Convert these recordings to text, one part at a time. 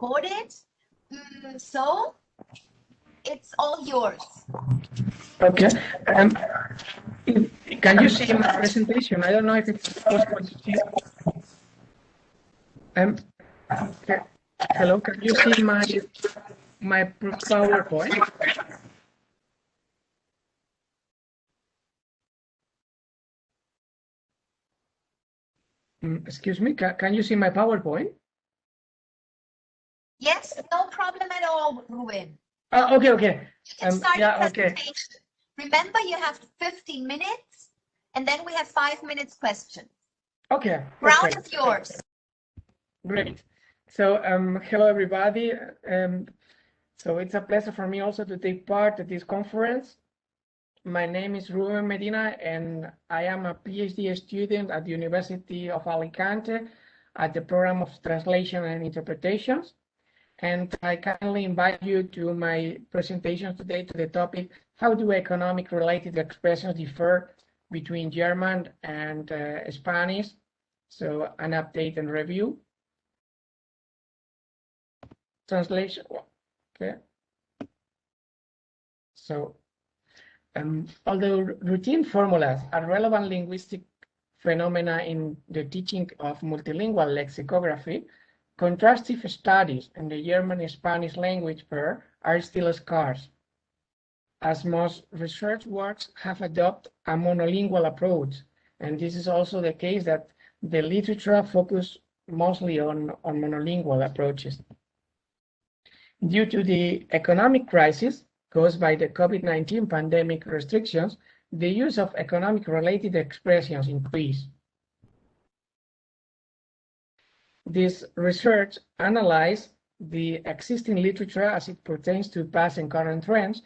recorded. So it's all yours. Okay. Can you see my presentation? I don't know if it's possible to see. Hello, can you see my PowerPoint? Excuse me, can you see my PowerPoint? Yes, no problem at all, Rubén. Okay. You can start yeah, the presentation. Okay. Remember, you have 15 minutes, and then we have 5 minutes questions. Okay. Round is yours. Great. So, hello everybody. So it's a pleasure for me also to take part at this conference. My name is Rubén Medina, and I am a PhD student at the University of Alicante at the program of Translation and Interpretations. And I kindly invite you to my presentation today to the topic, how do economic related expressions differ between German and Spanish? So an update and review. Translation, okay. So, although routine formulas are relevant linguistic phenomena in the teaching of multilingual lexicography, contrastive studies in the German-Spanish language pair are still scarce, as most research works have adopted a monolingual approach, and this is also the case that the literature focus mostly on monolingual approaches. Due to the economic crisis caused by the COVID-19 pandemic restrictions, the use of economic-related expressions increased. This research analyzed the existing literature as it pertains to past and current trends,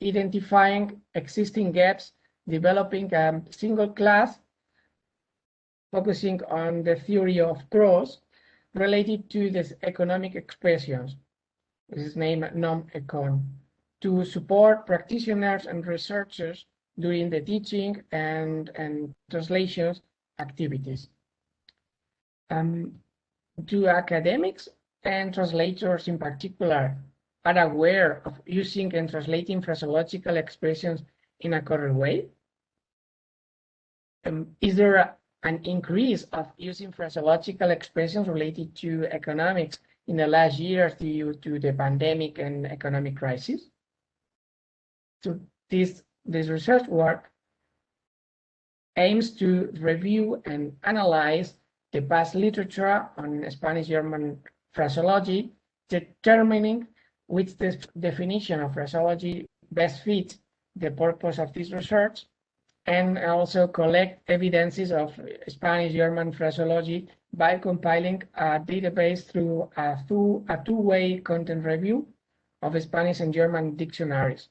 identifying existing gaps, developing a single class, focusing on the theory of growth related to these economic expressions. This is named nom-econ, to support practitioners and researchers during the teaching and translations activities. Do academics and translators in particular are aware of using and translating phraseological expressions in a correct way? Is there an increase of using phraseological expressions related to economics in the last years due to the pandemic and economic crisis? So this research work aims to review and analyze the past literature on Spanish-German phraseology, determining which definition of phraseology best fits the purpose of this research, and also collect evidences of Spanish-German phraseology by compiling a database through a two-way content review of Spanish and German dictionaries.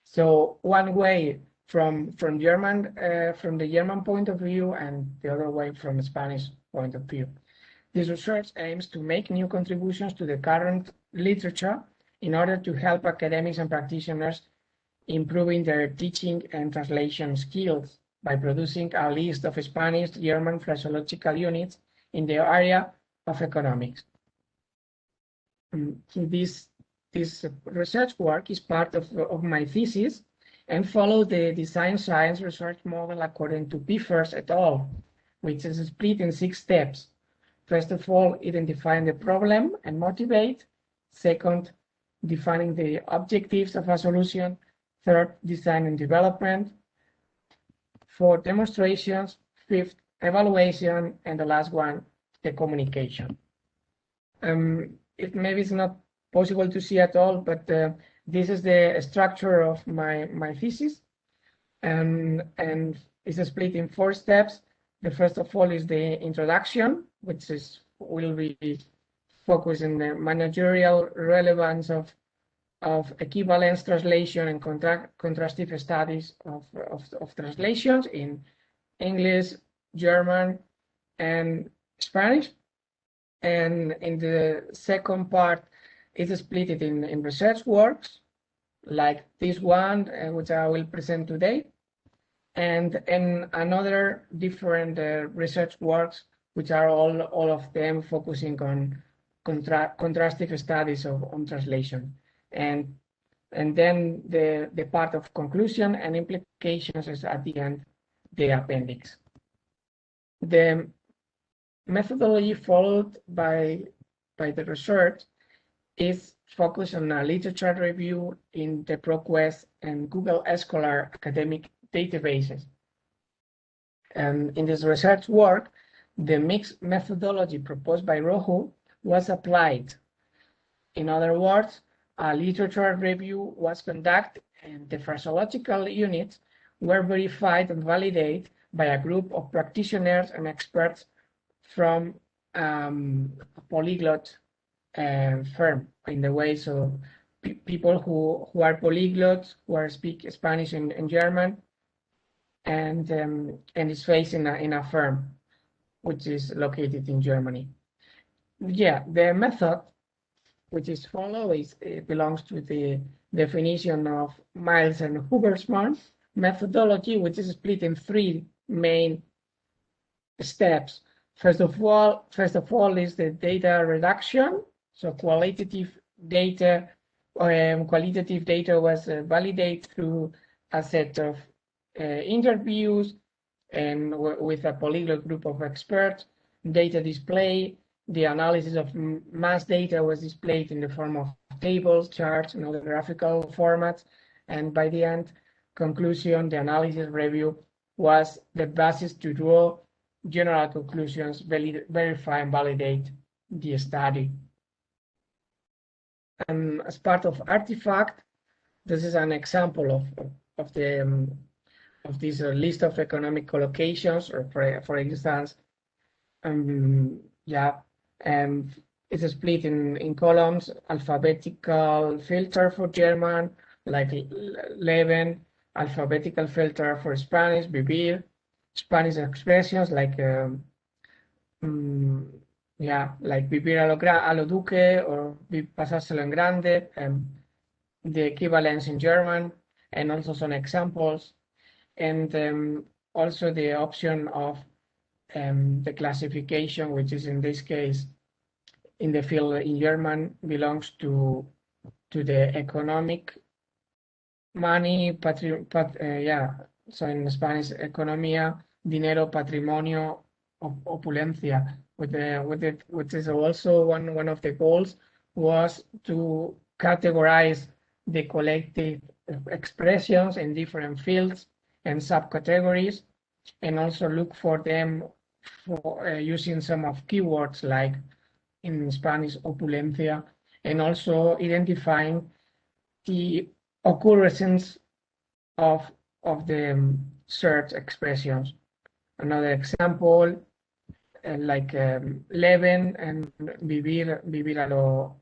So one way from the German point of view, and the other way from the Spanish point of view. This research aims to make new contributions to the current literature in order to help academics and practitioners improving their teaching and translation skills by producing a list of Spanish-German phraseological units in the area of economics. This research work is part of my thesis and follow the design science research model according to Piffers et al., which is split in 6 steps. First of all, identifying the problem and motivate. Second, defining the objectives of a solution. Third, design and development. Fourth, demonstrations. Fifth, evaluation. And the last one, the communication. It maybe it's not possible to see at all, but this is the structure of my thesis, and it's split in 4 steps. The first of all is the introduction, which will be focused in the managerial relevance of equivalence translation and contrastive studies of translations in English, German, and Spanish. And in the second part, it's split in research works, like this one, which I will present today, and another different research works, which are all of them focusing contrastive studies on translation. And then the part of conclusion and implications is at the end, the appendix. The methodology followed by the research is focused on a literature review in the ProQuest and Google Scholar academic databases. And in this research work, the mixed methodology proposed by Rojo was applied. In other words, a literature review was conducted and the phraseological units were verified and validated by a group of practitioners and experts from a polyglot firm in the way. So people who are polyglots, who speak Spanish and German, and is based in a firm which is located in Germany. Yeah, the method which is followed belongs to the definition of Miles and Hubersman methodology, which is split in 3 main steps. First of all is the data reduction. So qualitative data was validated through a set of interviews and with a polyglot group of experts. Data display, the analysis of mass data was displayed in the form of tables, charts, and other graphical formats. And by the end, conclusion, the analysis review was the basis to draw general conclusions, verify and validate the study. As part of Artifact, this is an example of this list of economic collocations, or for instance, it's split in columns, alphabetical filter for German, like Leben, alphabetical filter for Spanish, vivir, Spanish expressions like like vivir a lo duque or pasárselo en grande, the equivalence in German, and also some examples, and also the option of the classification, which is in this case in the field in German, belongs to the economic money, so in Spanish, economía, dinero, patrimonio, opulencia, which is also one of the goals was to categorize the collective expressions in different fields and subcategories, and also look for them for using some of keywords like in Spanish opulencia, and also identifying the occurrences of the search expressions. Another example, like Leben and vivir a lo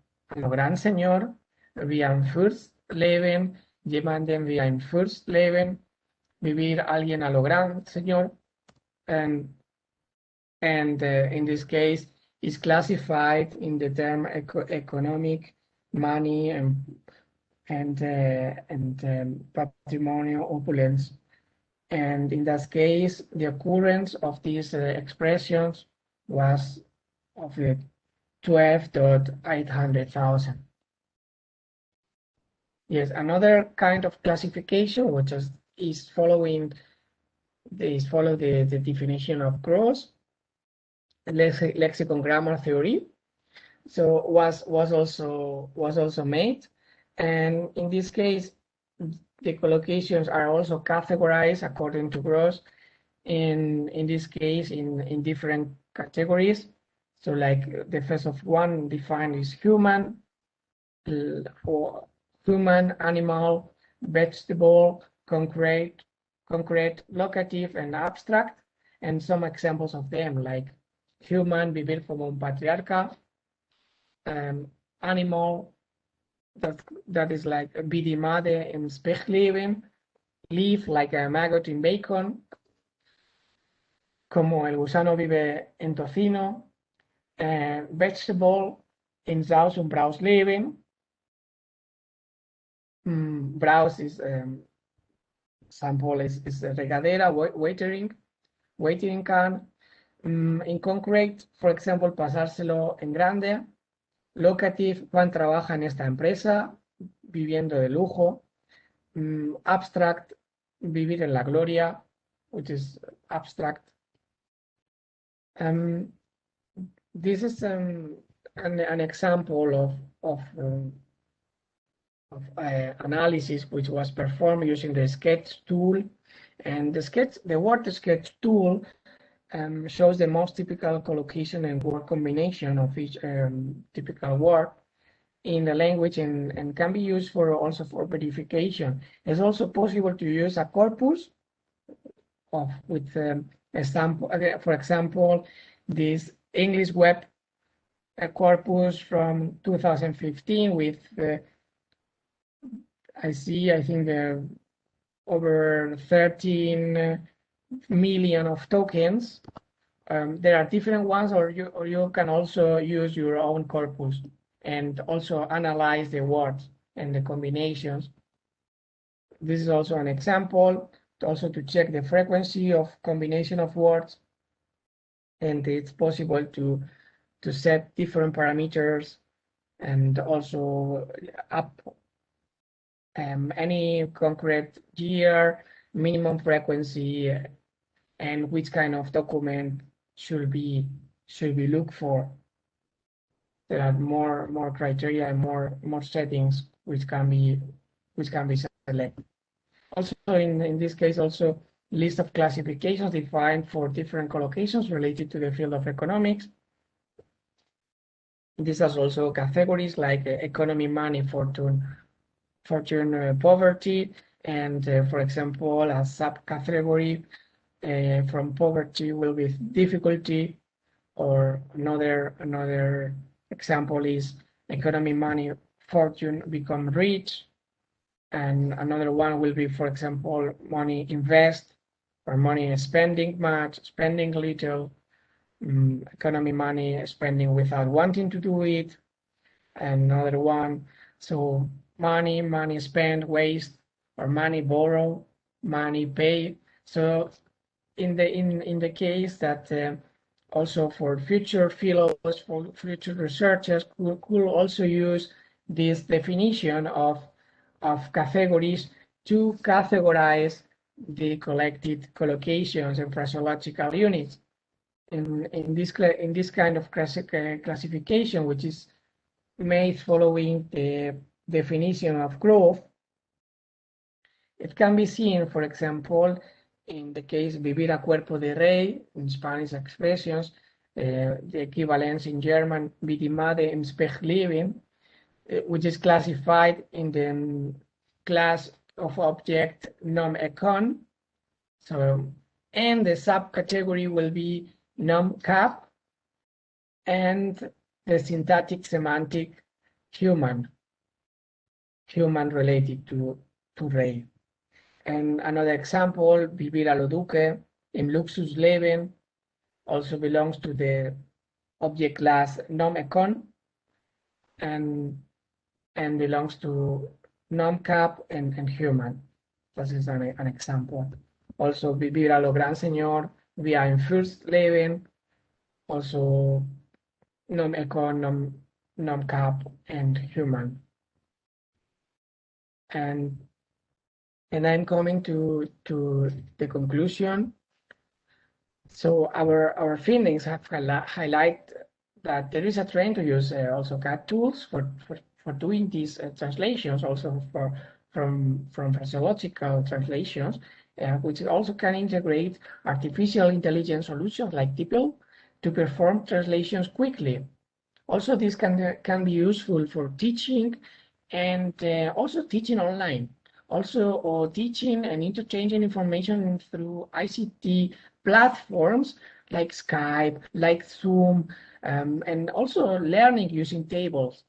gran señor, wie ein Fürstleben, jemanden wie ein Fürstleben, vivir alguien a lo gran señor, and in this case is classified in the term economic, money, and patrimonio, opulence. And in that case, the occurrence of these expressions was of the 12,800,000. Yes, another kind of classification, which is follow the definition of gross lexicon grammar theory. So was also made, and in this case, the collocations are also categorized according to gross. In this case, in different categories. So, like the first of one defined is human, or human, animal, vegetable, concrete, locative, and abstract, and some examples of them, like human, vivir como un patriarca, animal, that is like wie die Made im Spechleben, live like a maggot in bacon, como el gusano vive en tocino, vegetable, in Saus und Braus leben, Braus is sample is regadera, watering can, in concrete, for example, pasárselo en grande, Locative, Juan trabaja en esta empresa, viviendo de lujo. Abstract, vivir en la gloria, which is abstract. This is an example of analysis which was performed using the sketch tool, and the word sketch tool shows the most typical collocation and word combination of each typical word in the language, and can be used also for verification. It's also possible to use a corpus with example, for example, this English web corpus from 2015 with I think over 13 million of tokens. There are different ones, or you can also use your own corpus and also analyze the words and the combinations. This is also an example, also to check the frequency of combination of words, and it's possible to set different parameters and also up any concrete year, minimum frequency, and which kind of document should be looked for. There are more criteria and more settings which can be selected. Also, in this case, also list of classifications defined for different collocations related to the field of economics. These are also categories like economy, money, fortune, poverty, and for example, a subcategory from poverty will be difficulty, or another example is economy, money, fortune, become rich, and another one will be, for example, money invest, or money spending much, spending little, economy, money spending without wanting to do it, and another one, so money spend, waste, or money borrow, money pay. So in the case that also for future fellows, for future researchers, could also use this definition of categories to categorize the collected collocations and phraseological units. In this kind of classification, which is made following the definition of growth, it can be seen, for example, in the case vivir a cuerpo de rey in Spanish expressions, the equivalence in German vidimade im Spechleben, which is classified in the class of object nom econ. So, and the subcategory will be nom cap, and the syntactic semantic human related to rey. And another example, vivir a lo duque, im luxus leben, also belongs to the object class nom econ, and belongs to nom cap and human. This is an example. Also, vivir a lo gran señor, via im first leben, also nom econ, nom cap, and human. And I'm coming to the conclusion. So our findings have highlight that there is a trend to use also CAD tools for doing these translations, also from phraseological translations, which also can integrate artificial intelligence solutions like DeepL to perform translations quickly. Also, this can be useful for teaching and also teaching online. Also, teaching and interchanging information through ICT platforms like Skype, like Zoom, and also learning using tablets,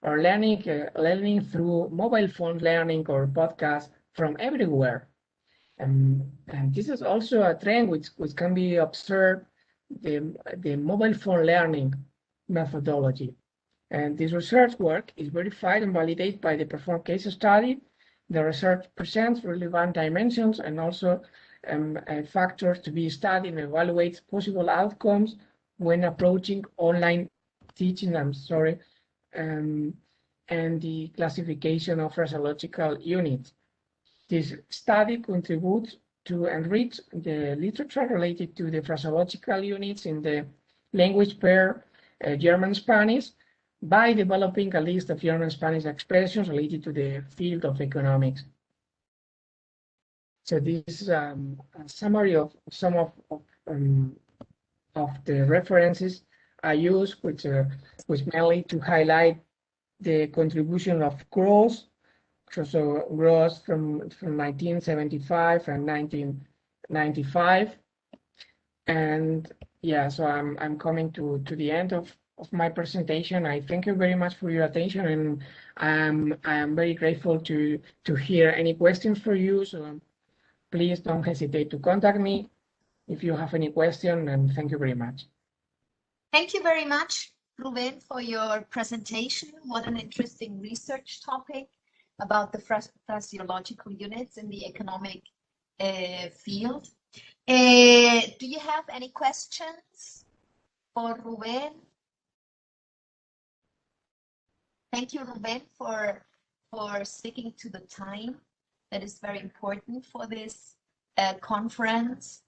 or learning through mobile phone learning or podcasts from everywhere. And this is also a trend which can be observed, the mobile phone learning methodology. And this research work is verified and validated by the performed case study. The research presents relevant dimensions and also factors to be studied and evaluates possible outcomes when approaching online teaching, I'm sorry, and the classification of phraseological units. This study contributes to enrich the literature related to the phraseological units in the language pair German-Spanish by developing a list of German-Spanish expressions related to the field of economics. So this is a summary of some of the references I use, which mainly to highlight the contribution of Gross, so Gross from 1975 and 1995, and yeah, so I'm coming to the end of my presentation. I thank you very much for your attention, and I am very grateful to hear any questions for you. So please don't hesitate to contact me if you have any question, and thank you very much. Thank you very much, Rubén, for your presentation. What an interesting research topic about the phraseological units in the economic field. Do you have any questions for Rubén? Thank you, Rubén, for sticking to the time. That is very important for this conference.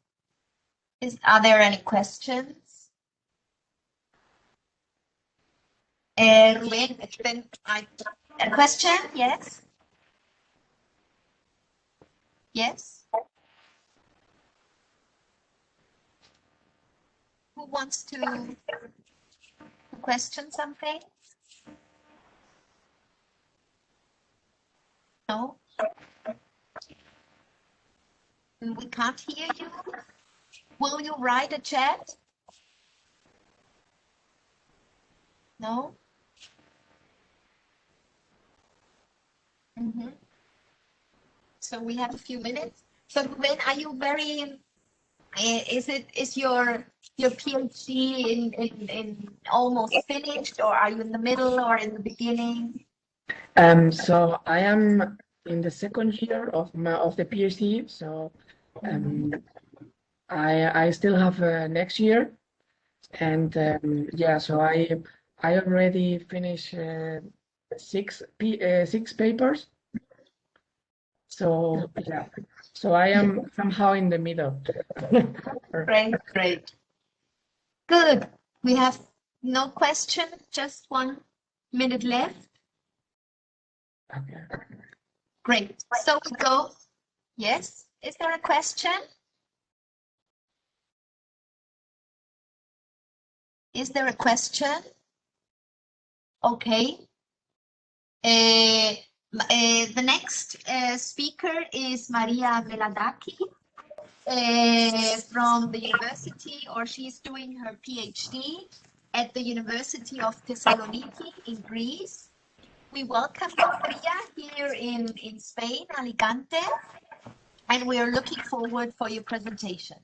Are there any questions? Rubén, it's been a question, yes? Yes? Who wants to question something? No? We can't hear you. Will you write a chat? No? Mm-hmm. So we have a few minutes. So Rubén, are you very? Is your PhD in almost finished, or are you in the middle or in the beginning? So I am in the second year of the PhD. So I still have next year, and yeah. So I already finished 6 papers. So yeah, so I am somehow in the middle. Great. Good. We have no question, just 1 minute left. Okay. Great. So we go. Yes. Is there a question? Is there a question? Okay. The next speaker is Maria Veladaki from the university, or she's doing her PhD at the University of Thessaloniki in Greece. We welcome you, Maria, here in Spain, Alicante, and we are looking forward for your presentation.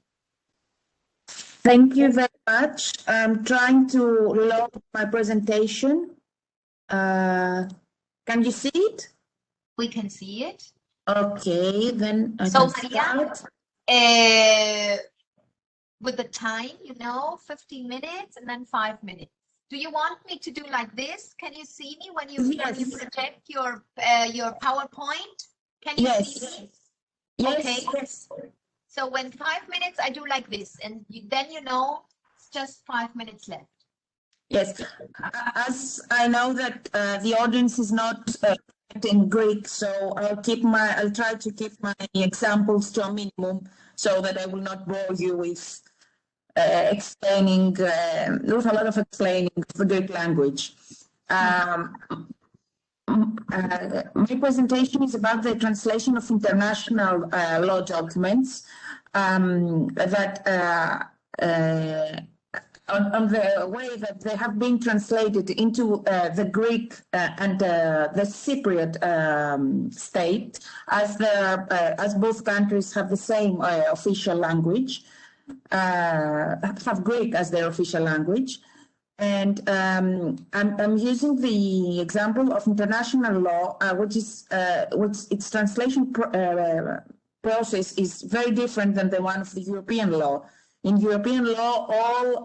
Thank you very much. I'm trying to load my presentation. Can you see it? We can see it. Okay, then I so can Maria, start. With the time, 15 minutes and then 5 minutes. Do you want me to do like this? Can you see me when you project your PowerPoint? Can you see me? Yes. Okay. Yes. So when 5 minutes, I do like this, and then it's just 5 minutes left. Yes. As I know that the audience is not in Greek, so I'll try to keep my examples to a minimum so that I will not bore you with explaining, with a lot of explaining the Greek language. My presentation is about the translation of international law documents on the way that they have been translated into the Greek and the Cypriot state, as both countries have the same official language, have Greek as their official language. And I'm using the example of international law, which its translation process is very different than the one of the European law. In European law, all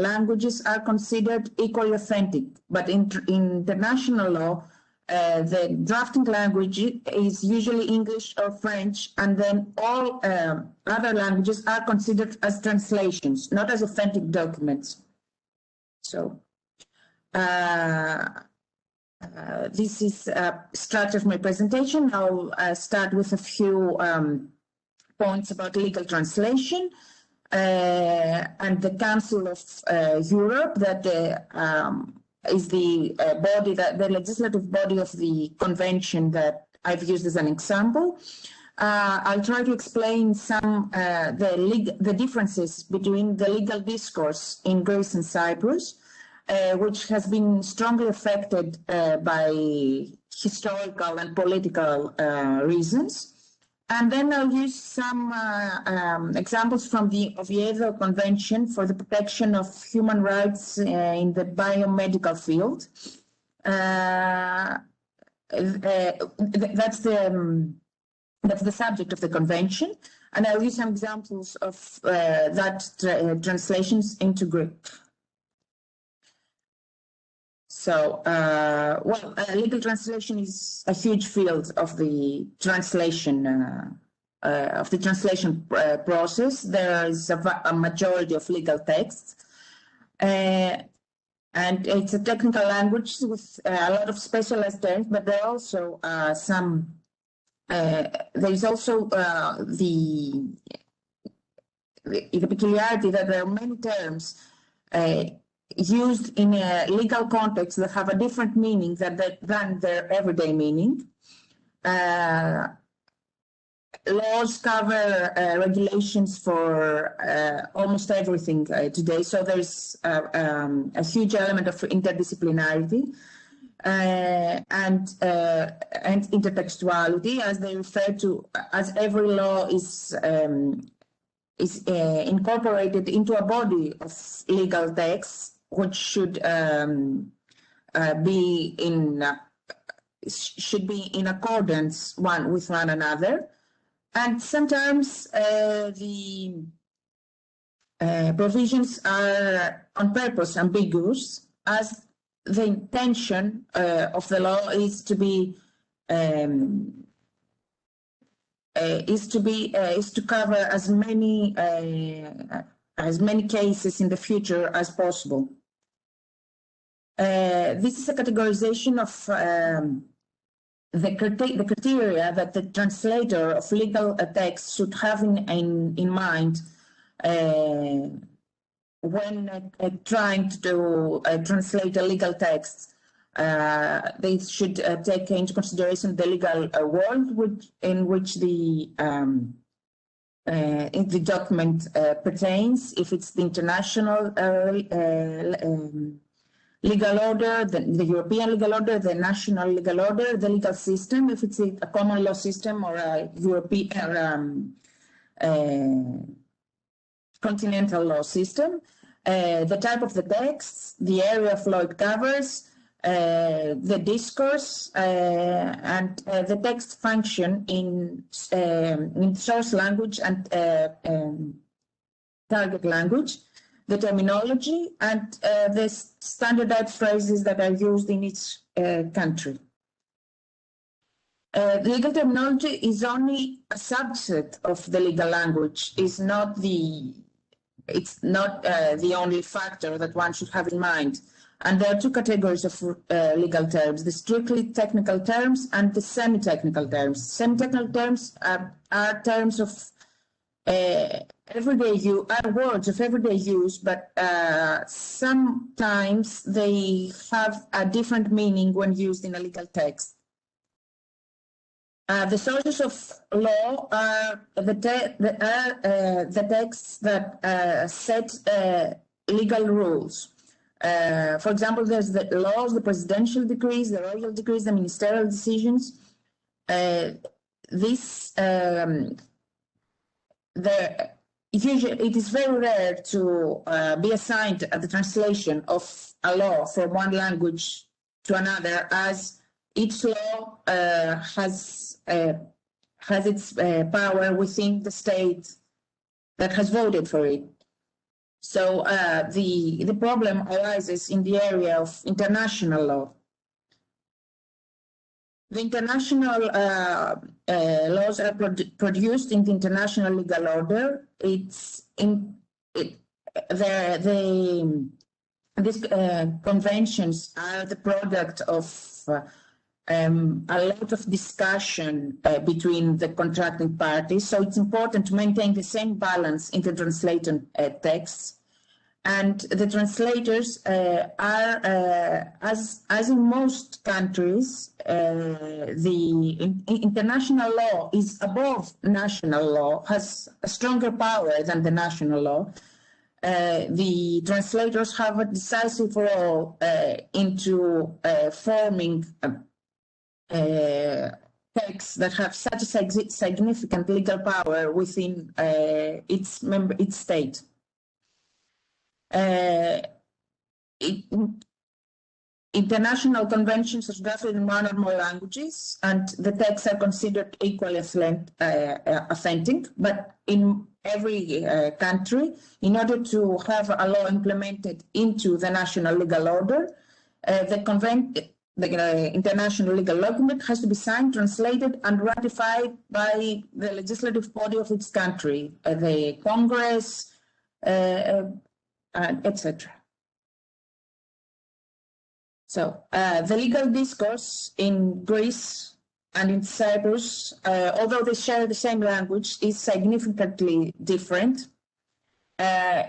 languages are considered equally authentic, but in international law, the drafting language is usually English or French, and then all other languages are considered as translations, not as authentic documents. So this is a structure of my presentation. I'll start with a few points about legal translation and the Council of Europe, that is the body, the legislative body of the convention that I've used as an example. I'll try to explain some the differences between the legal discourse in Greece and Cyprus, which has been strongly affected by historical and political reasons. And then I'll use some examples from the Oviedo Convention for the protection of human rights in the biomedical field. That's the subject of the convention, and I'll use some examples of translations into Greek. So, legal translation is a huge field of the translation process. There is a majority of legal texts, and it's a technical language with a lot of specialized terms. But there are also there is also the peculiarity that there are many terms used in a legal context that have a different meaning than their everyday meaning. Laws cover regulations for almost everything today, so there's a huge element of interdisciplinarity and intertextuality, as they refer to, as every law is incorporated into a body of legal texts, which should be in accordance with one another. And sometimes the provisions are on purpose ambiguous, as the intention of the law is to cover as many cases in the future as possible. This is a categorization of the criteria that the translator of legal text should have in mind when trying to translate a legal text. They should take into consideration the legal world in which the document pertains, if it's the international legal order, the European legal order, the national legal order, the legal system, if it's a common law system or a European continental law system, the type of the text, the area of law it covers, the discourse, and the text function in source language and target language, the terminology, and the standardized phrases that are used in each country. Legal terminology is only a subset of the legal language. It's not the only factor that one should have in mind. And there are two categories of legal terms: the strictly technical terms and the semi-technical terms. Semi-technical terms are terms of everyday use, are words of everyday use, but sometimes they have a different meaning when used in a legal text. The sources of law are the texts that set legal rules. For example, there's the laws, the presidential decrees, the royal decrees, the ministerial decisions. It is very rare to be assigned the translation of a law from one language to another, as each law has its power within the state that has voted for it. So the problem arises in the area of international law. The international laws are produced in the international legal order. These conventions are the product of a lot of discussion between the contracting parties. So it's important to maintain the same balance in the translated texts. And the translators are, as in most countries, the international law is above national law, has a stronger power than the national law. The translators have a decisive role into forming texts that have such a significant legal power within its state. International conventions are drafted in one or more languages, and the texts are considered equally authentic. But in every country, in order to have a law implemented into the national legal order, the international legal document has to be signed, translated, and ratified by the legislative body of its country, the Congress, etc. So the legal discourse in Greece and in Cyprus, although they share the same language, is significantly different.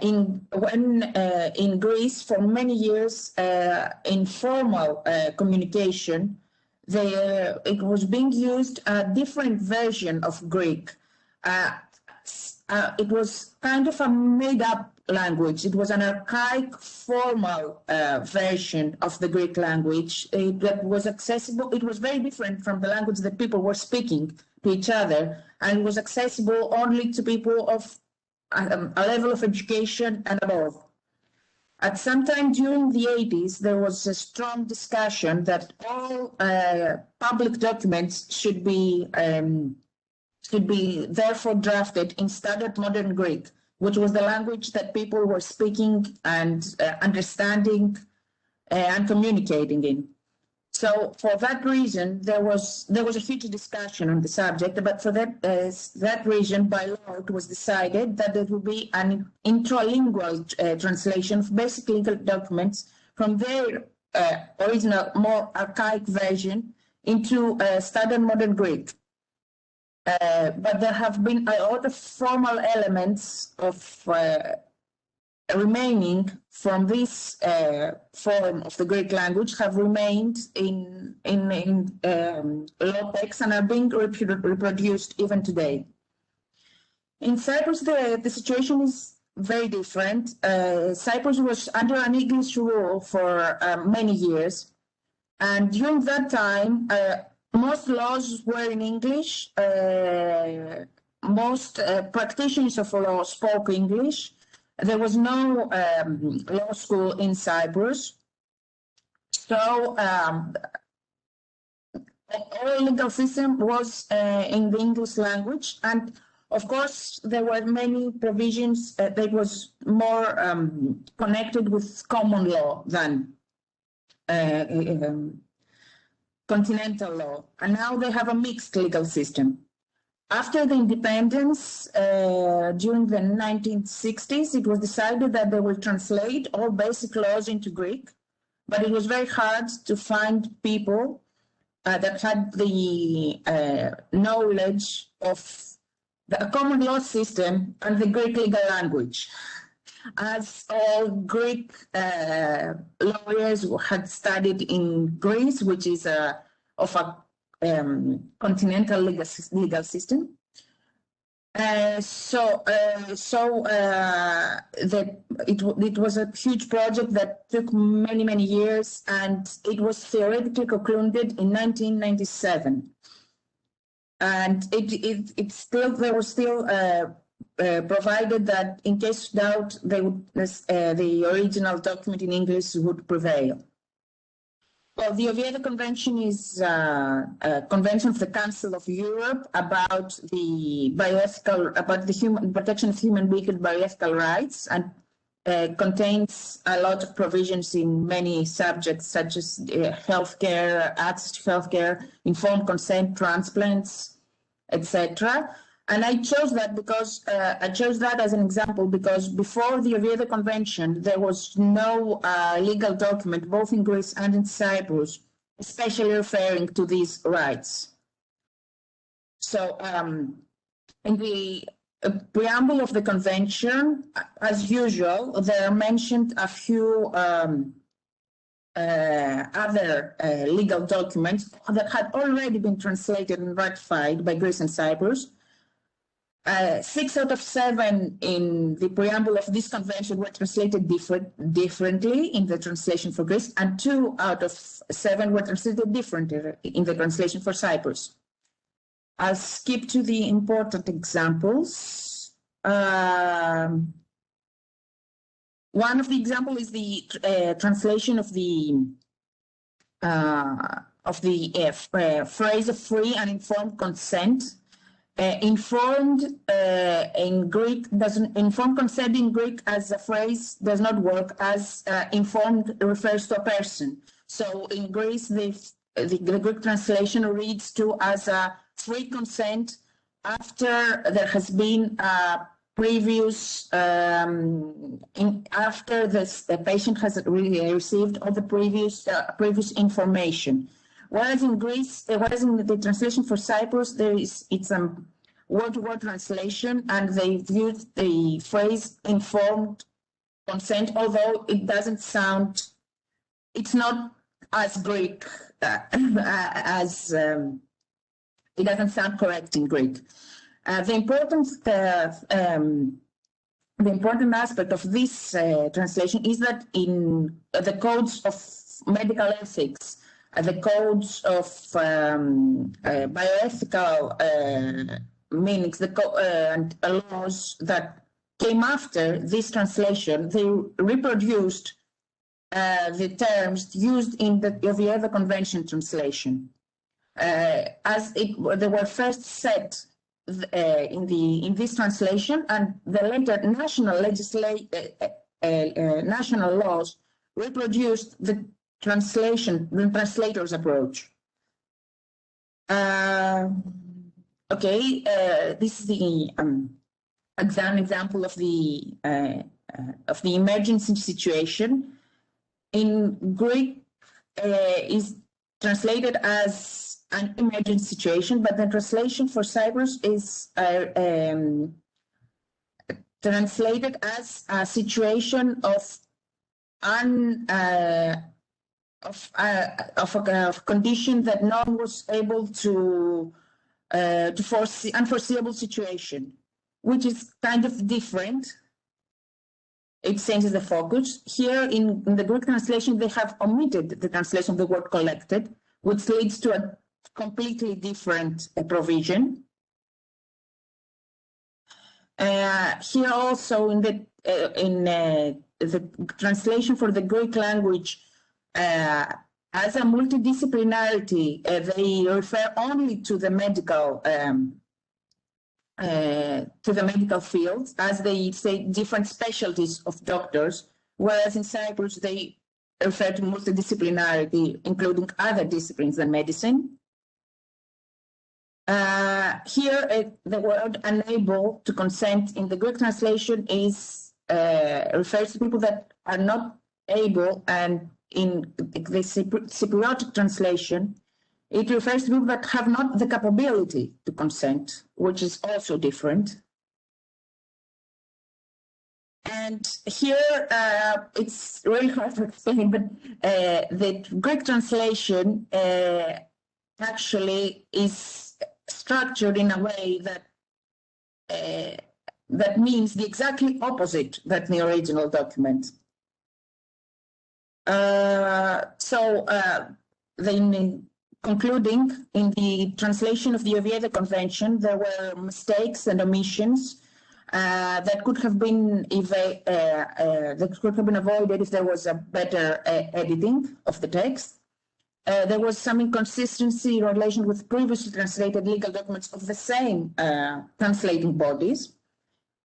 In Greece, for many years, informal communication, it was being used a different version of Greek. It was kind of a made-up language. It was an archaic, formal version of the Greek language that was accessible. It was very different from the language that people were speaking to each other, and it was accessible only to people of a level of education and above. At some time during the 80s, there was a strong discussion that all public documents should be therefore drafted in standard modern Greek, which was the language that people were speaking and understanding and communicating in. So for that reason, there was a huge discussion on the subject, but for that reason, by law, it was decided that there would be an intralingual translation of basic legal documents from their original, more archaic version into standard modern Greek. But there have been a lot of formal elements of remaining from this form of the Greek language have remained in law texts and are being reproduced even today. In Cyprus, the situation is very different. Cyprus was under an English rule for many years, and during that time, most laws were in English. Most practitioners of law spoke English. There was no law school in Cyprus. So all legal system was in the English language. And of course, there were many provisions that was more connected with common law than continental law. And now they have a mixed legal system. After the independence, during the 1960s, it was decided that they will translate all basic laws into Greek, but it was very hard to find people that had the knowledge of the common law system and the Greek legal language. As all Greek lawyers who had studied in Greece, which is of a continental legal system. It was a huge project that took many years, and it was theoretically concluded in 1997. And there was still provided that in case of doubt, the original document in English would prevail. Well, the Oviedo Convention is a convention of the Council of Europe about the protection of human being and bioethical rights, and contains a lot of provisions in many subjects, such as healthcare, access to healthcare, informed consent, transplants, etc. And I chose that because as an example because before the Oviedo Convention, there was no legal document, both in Greece and in Cyprus, especially referring to these rights. So in the preamble of the convention, as usual, there are mentioned a few other legal documents that had already been translated and ratified by Greece and Cyprus. 6 out of 7 in the preamble of this convention were translated differently in the translation for Greece, and 2 out of 7 were translated differently in the translation for Cyprus. I'll skip to the important examples. One of the examples is the translation of the phrase of free and informed consent. Informed in Greek informed consent in Greek as a phrase does not work, as informed refers to a person. So in Greece, the Greek translation reads to as a free consent after there has been a previous after the patient has received all the previous information. Whereas in Greece, whereas in the translation for Cyprus, it's a word-to-word translation, and they've used the phrase informed consent, although it doesn't sound, it's not as Greek as it doesn't sound correct in Greek. The important aspect of this translation is that in the codes of medical ethics, the codes of bioethical meanings, and laws that came after this translation, they reproduced the terms used in the Oviedo Convention translation, as they were first set in this translation, and the later national laws reproduced the translator's approach. This is the example of the emergency situation. In Greek, is translated as an emergency situation, but the translation for Cyprus is translated as a situation of a condition that no one was able to foresee, unforeseeable situation, which is kind of different. It changes the focus. Here in the Greek translation, they have omitted the translation of the word collected, which leads to a completely different provision. Here also in the translation for the Greek language, as a multidisciplinarity, they refer only to the medical fields, as they say different specialties of doctors, whereas in Cyprus they refer to multidisciplinarity, including other disciplines than medicine. Here, the word unable to consent in the Greek translation is refers to people that are not able, and in the Cypriotic translation, it refers to people that have not the capability to consent, which is also different. And here, it's really hard to explain, but the Greek translation actually is structured in a way that that means the exactly opposite than the original document. Then concluding, in the translation of the Oviedo Convention, there were mistakes and omissions that could have been avoided if there was a better editing of the text. There was some inconsistency in relation with previously translated legal documents of the same translating bodies.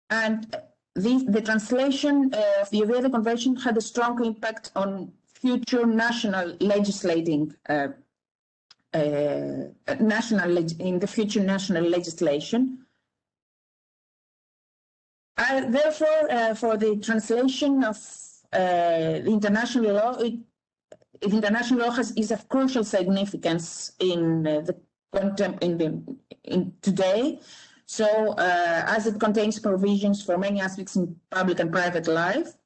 And the translation of the Oviedo Convention had a strong impact on future national legislating, in the future national legislation. Therefore, for the translation of international law, international law is of crucial significance in today. So, as it contains provisions for many aspects in public and private life,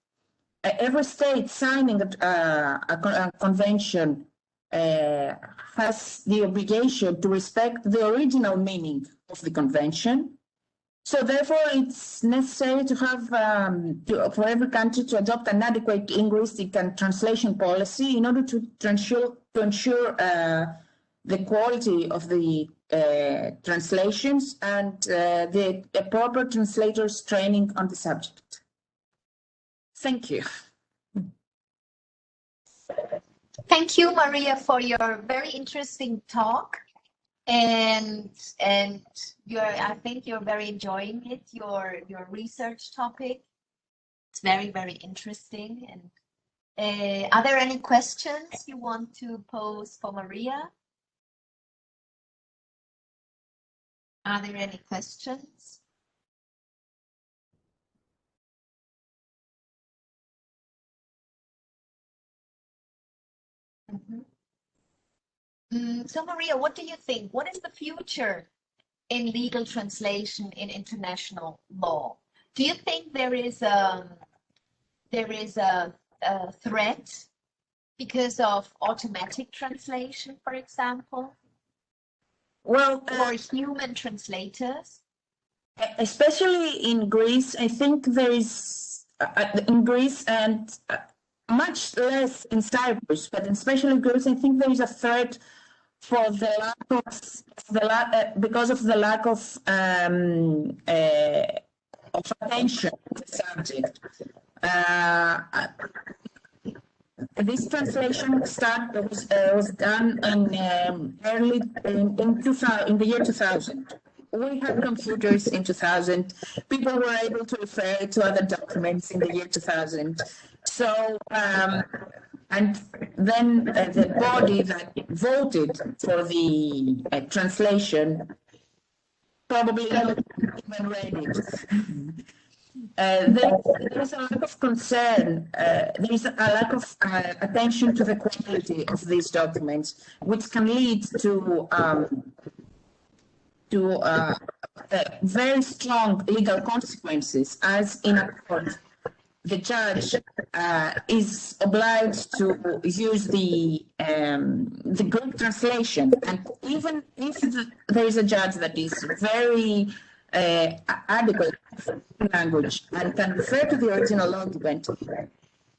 every state signing a convention has the obligation to respect the original meaning of the convention. So therefore, it's necessary to have for every country to adopt an adequate linguistic and translation policy in order to ensure the quality of the translations and the proper translators training on the subject. Thank you. Thank you, Maria, for your very interesting talk. And I think you're very enjoying it, your research topic. It's very, very interesting. And are there any questions you want to pose for Maria? Are there any questions? Mm-hmm. So Maria, what do you think? What is the future in legal translation in international law? Do you think there is a threat because of automatic translation, for example? Well, or human translators? Especially in Greece, I think there is in Greece and much less in Cyprus, but especially in Greece, I think there is a threat for the lack of because of the lack of attention to the subject. This translation was done in in the year 2000. We had computers in 2000. People were able to refer to other documents in the year 2000. So, and then the body that voted for the translation probably not even read it. There is a lack of concern, there is a lack of attention to the quality of these documents, which can lead to very strong legal consequences, as in a court, the judge is obliged to use the Greek translation, and even if there is a judge that is very adequate language and can refer to the original document,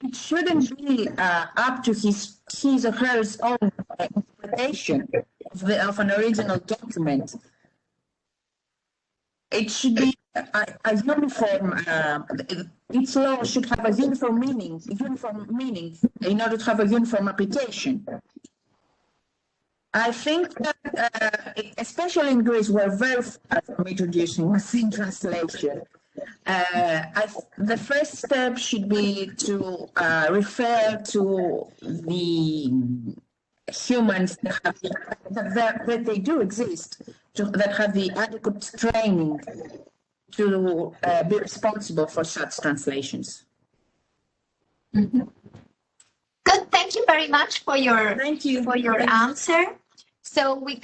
it shouldn't be up to his or her own interpretation of an original document. It should be a uniform. Each law should have a uniform meaning in order to have a uniform application. I think that, especially in Greece, we're very far from introducing machine translation. The first step should be to refer to the humans that they do exist, that have the adequate training to be responsible for such translations. Mm-hmm. Good. Thank you very much for your answer. So we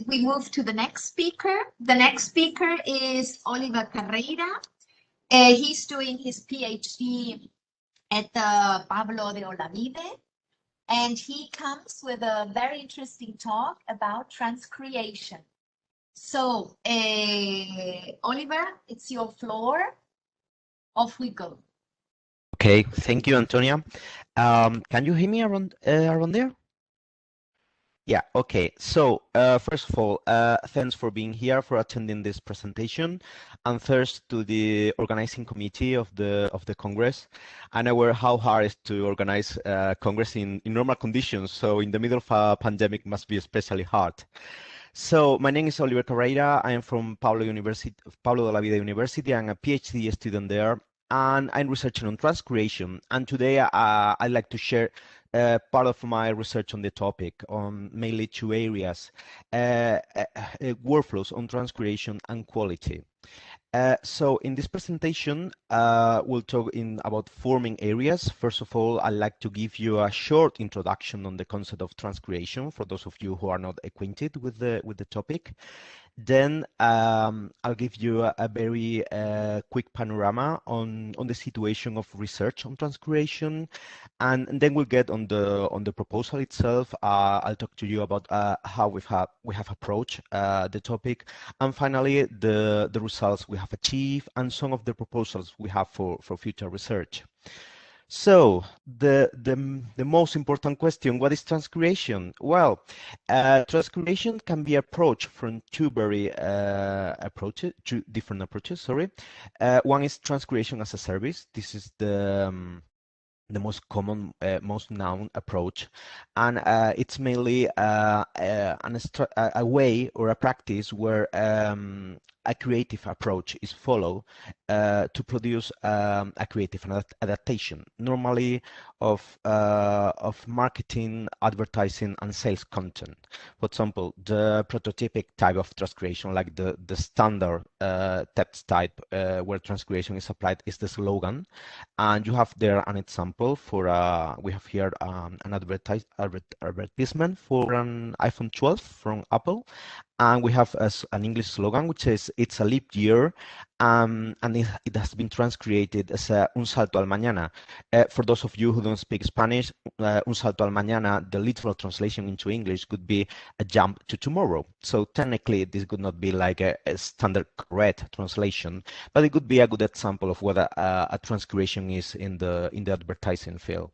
move to the next speaker. The next speaker is Oliver Carreira. He's doing his PhD at the Pablo de Olavide, and he comes with a very interesting talk about transcreation. So, Oliver, it's your floor. Off we go. Okay, thank you, Antonia. Can you hear me around there? Yeah, okay. So, first of all, thanks for being here, for attending this presentation, and thanks to the organizing committee of the Congress. I'm aware how hard it is to organize Congress in normal conditions, so in the middle of a pandemic must be especially hard. So my name is Oliver Carreira. I am from Pablo de la Vida University. I'm a PhD student there, and I'm researching on transcreation. And today I'd like to share part of my research on the topic on mainly two areas, workflows on transcreation and quality. So in this presentation, we'll talk about four main areas. First of all, I'd like to give you a short introduction on the concept of transcreation for those of you who are not acquainted with the topic. Then I'll give you a very quick panorama on the situation of research on transcreation, and then we'll get on the proposal itself. I'll talk to you about how we have approached the topic, and finally the results we have achieved and some of the proposals we have for future research. So the most important question: what is transcreation? Well, transcreation can be approached from two different approaches. Sorry, one is transcreation as a service. This is the most common, most known approach, and it's mainly a way or a practice where a creative approach is followed to produce a creative adaptation, normally of marketing, advertising, and sales content. For example, the prototypic type of transcreation, like the standard text type where transcreation is applied, is the slogan, and you have there an example for we have here an advertisement for an iPhone 12 from Apple. And we have an English slogan which says "It's a leap year," and it has been transcreated as "Un salto al mañana." For those of you who don't speak Spanish, "Un salto al mañana," the literal translation into English could be "a jump to tomorrow." So technically, this could not be like a standard correct translation, but it could be a good example of what a transcreation is in the advertising field.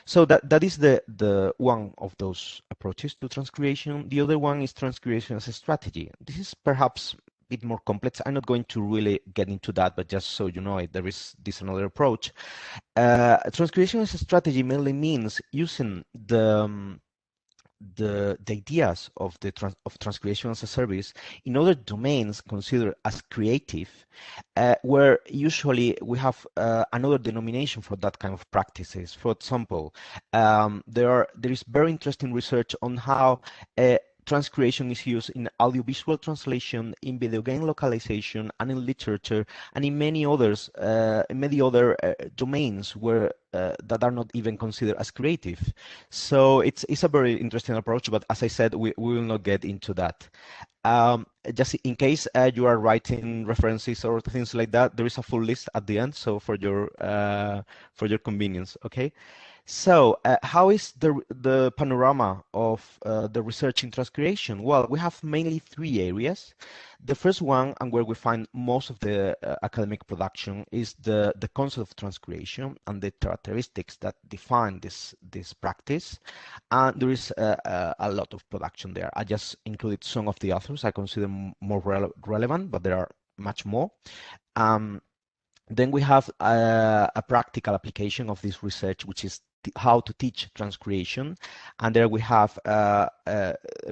So that is the one of those approaches to transcreation. The other one is transcreation as a strategy. This is perhaps a bit more complex. I'm not going to really get into that, but just so you know it, there is this another approach. Transcreation as a strategy mainly means using the ideas of transcreation as a service in other domains considered as creative, where usually we have another denomination for that kind of practices. For example, there is very interesting research on how transcreation is used in audiovisual translation, in video game localization, and in literature, and in many other domains where that are not even considered as creative. So it's a very interesting approach, but as I said, we will not get into that. Just in case you are writing references or things like that, there is a full list at the end, so for your convenience, okay? So how is the panorama of the research in transcreation? Well, we have mainly three areas. The first one, and where we find most of the academic production, is the concept of transcreation and the characteristics that define this practice. And there is a lot of production there. I just included some of the authors I consider more relevant, but there are much more. Then we have a practical application of this research, which is how to teach transcreation, and there we have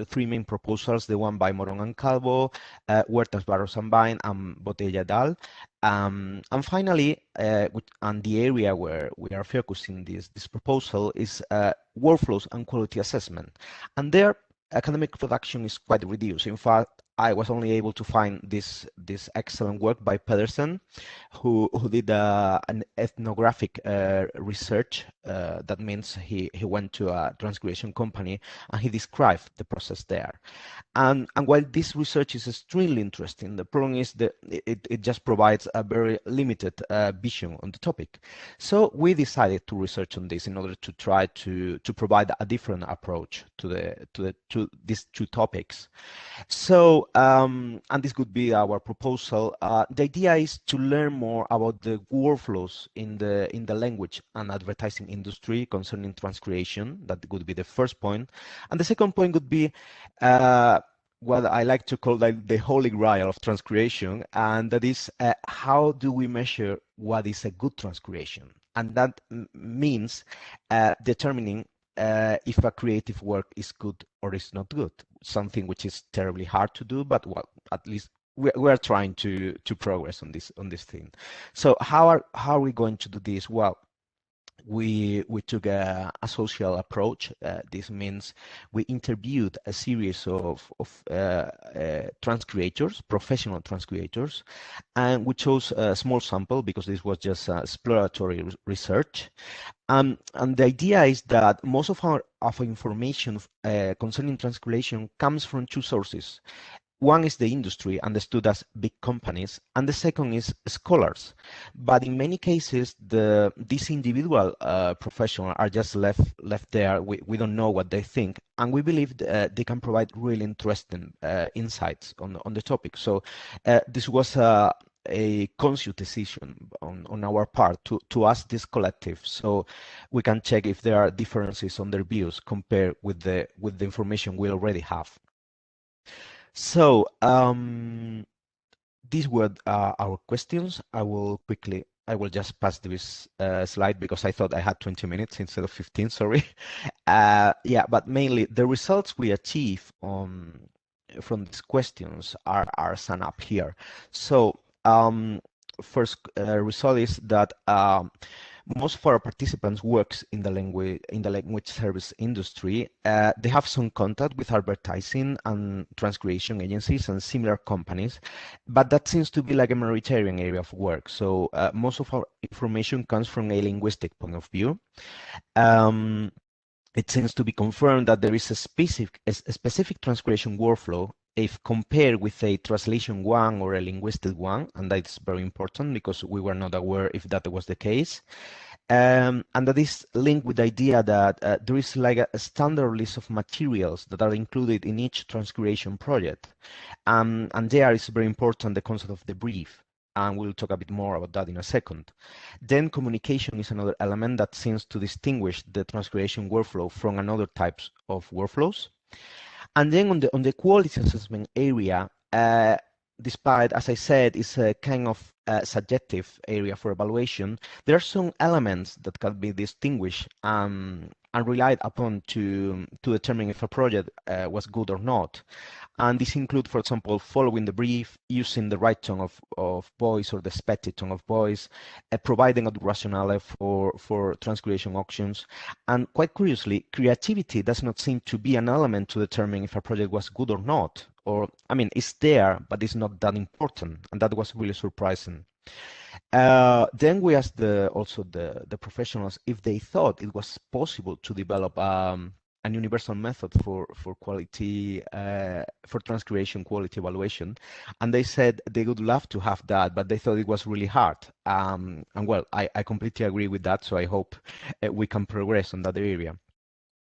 three main proposals: the one by Moron and Calvo, Huertas, Barros and Vine, and Botella et al. And finally, and the area where we are focusing this proposal is workflows and quality assessment, and there academic production is quite reduced. In fact, I was only able to find this excellent work by Pedersen, who did an ethnographic research. That means he went to a transcreation company and he described the process there. And while this research is extremely interesting, the problem is that it just provides a very limited vision on the topic. So we decided to research on this in order to try to provide a different approach to these two topics. So and this could be our proposal. The idea is to learn more about the workflows in the language and advertising industry concerning transcreation. That would be the first point, and the second point would be what I like to call the holy grail of transcreation, and that is how do we measure what is a good transcreation? And that means determining if a creative work is good or is not good, something which is terribly hard to do, but well, at least we are trying to progress on this thing. So how are we going to do this? Well, we took a social approach. This means we interviewed a series of transcreators, professional transcreators, and we chose a small sample because this was just exploratory research. And the idea is that most of our information concerning transcreation comes from two sources. One is the industry, understood as big companies, and the second is scholars. But in many cases, these individual professionals are just left there. We don't know what they think, and we believe they can provide really interesting insights on the topic. So this was a conscious decision on our part to ask this collective, so we can check if there are differences on their views compared with the information we already have. So these were our questions. I will just pass this slide because I thought I had 20 minutes instead of 15, sorry. Yeah, but mainly the results we achieve from these questions are summed up here. So first result is that most of our participants works in the language service industry. They have some contact with advertising and transcreation agencies and similar companies, but that seems to be like a minoritarian area of work. So most of our information comes from a linguistic point of view. It seems to be confirmed that there is a specific transcreation workflow if compared with a translation one or a linguistic one, and that's very important because we were not aware if that was the case. And that is linked with the idea that there is like a standard list of materials that are included in each transcreation project. And there is very important the concept of the brief. And we'll talk a bit more about that in a second. Then communication is another element that seems to distinguish the transcreation workflow from another types of workflows. And then on the quality assessment area, despite, as I said, it's a kind of subjective area for evaluation, there are some elements that can be distinguished and relied upon to determine if a project was good or not. And these include, for example, following the brief, using the right tone of voice or the expected tone of voice, providing a rationale for transcreation options. And quite curiously, creativity does not seem to be an element to determine if a project was good or not. Or, I mean, it's there, but it's not that important. And that was really surprising. Then we asked also the professionals if they thought it was possible to develop an universal method for quality for transcreation quality evaluation, and they said they would love to have that, but they thought it was really hard. And well, I completely agree with that. So I hope we can progress on that area.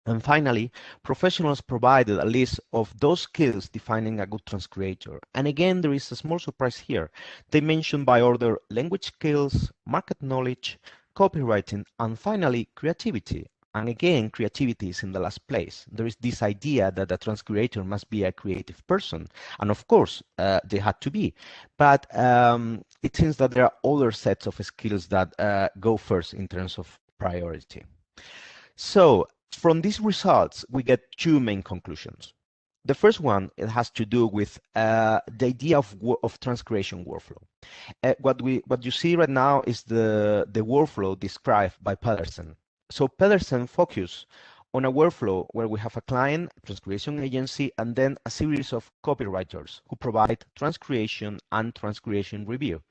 And finally, professionals provided a list of those skills defining a good transcreator. And again, there is a small surprise here. They mentioned by order language skills, market knowledge, copywriting, and finally, creativity. And again, creativity is in the last place. There is this idea that a transcreator must be a creative person. And of course, they had to be. But it seems that there are other sets of skills that go first in terms of priority. So, from these results, we get two main conclusions. The first one, it has to do with the idea of transcreation workflow. What you see right now is the workflow described by Pedersen. So Pedersen focused on a workflow where we have a client, a transcreation agency, and then a series of copywriters who provide transcreation and transcreation review.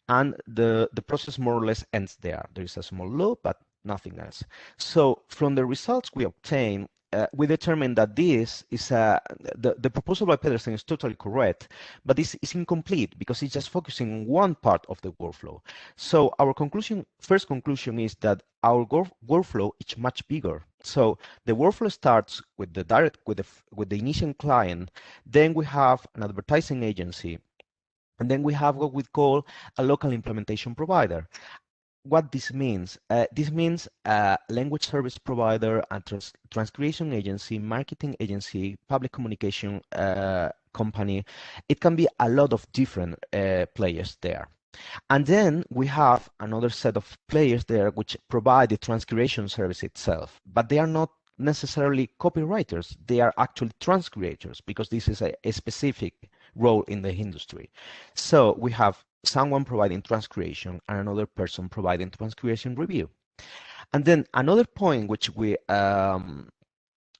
And the process more or less ends there. There is a small loop, but nothing else. So from the results we obtain, we determined that this is the proposal by Pedersen is totally correct, but this is incomplete because it's just focusing on one part of the workflow. So our first conclusion is that our workflow is much bigger. So the workflow starts with the initial client, then we have an advertising agency, and then we have what we call a local implementation provider. What this means language service provider, and transcreation agency, marketing agency, public communication company. It can be a lot of different players there. And then we have another set of players there which provide the transcreation service itself, but they are not necessarily copywriters. They are actually transcreators, because this is a specific role in the industry. So we have someone providing transcreation and another person providing transcreation review. And then another point which we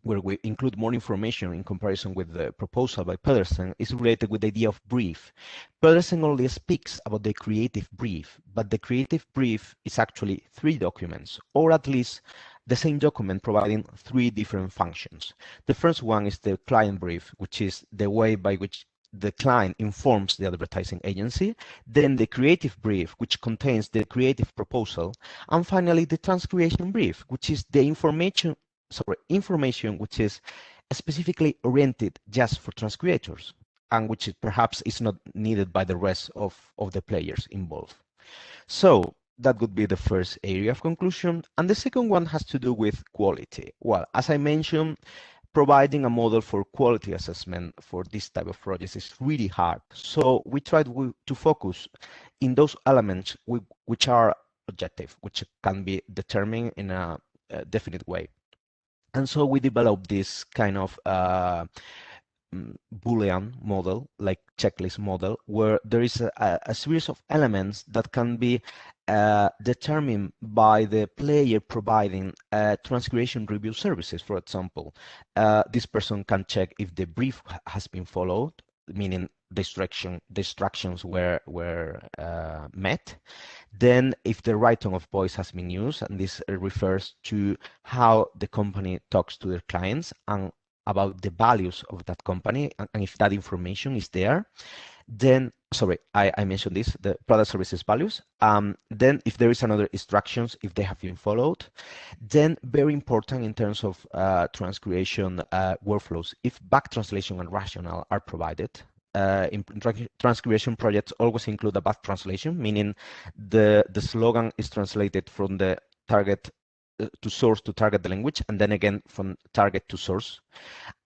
where we include more information in comparison with the proposal by Pedersen is related with the idea of brief. Pedersen only speaks about the creative brief, but the creative brief is actually 3 documents, or at least the same document providing 3 different functions. The first one is the client brief, which is the way by which the client informs the advertising agency, then the creative brief, which contains the creative proposal, and finally the transcreation brief, which is the information which is specifically oriented just for transcreators, and which perhaps is not needed by the rest of the players involved. So that would be the first area of conclusion. And the second one has to do with quality. Well, as I mentioned, providing a model for quality assessment for this type of projects is really hard. So we try to focus in those elements which are objective, which can be determined in a definite way. And so we developed this kind of Boolean model, like checklist model, where there is a series of elements that can be determined by the player providing transcreation review services. For example, this person can check if the brief has been followed, meaning the instructions were met. Then if the right tone of voice has been used, and this refers to how the company talks to their clients and about the values of that company, and if that information is there. Then, sorry, I mentioned this, the product services values. Then if there is another instructions, if they have been followed. Then very important in terms of transcreation workflows, if back translation and rationale are provided. In transcreation projects always include a back translation, meaning the slogan is translated from the target to source to target the language, and then again from target to source.